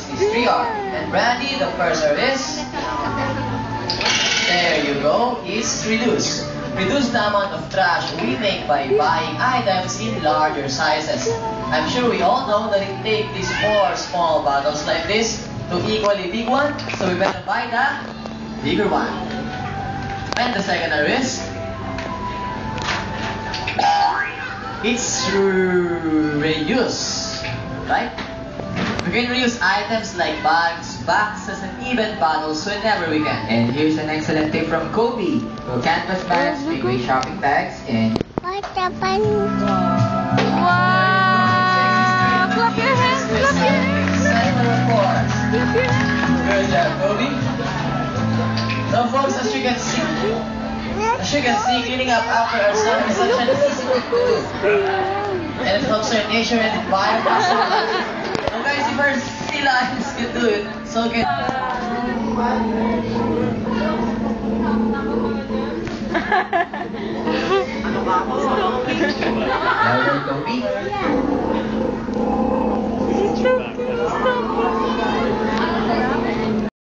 is Trior. And Brandy, the first herb is... There you go, is reduce. Reduce the amount of trash we make by buying items in larger sizes. I'm sure we all know that it takes these 4 small bottles like this to equally big one, so we better buy the bigger one. And the second herb is... It's reuse, right? We can reuse items like bags, boxes, and even bottles whenever we can. And here's an excellent tip from Kobe. Will canvas bags make great shopping bags and... What happened? Wow! Clap your hands! Clap your hands! Settle for. Clap your hands! Good job, Kobe. So folks, as you can see, cleaning up after our sun is such an easy thing to do. And it helps our nature and environment so much. So guys, if our sea lions can do it, so can... Louder, Kobe.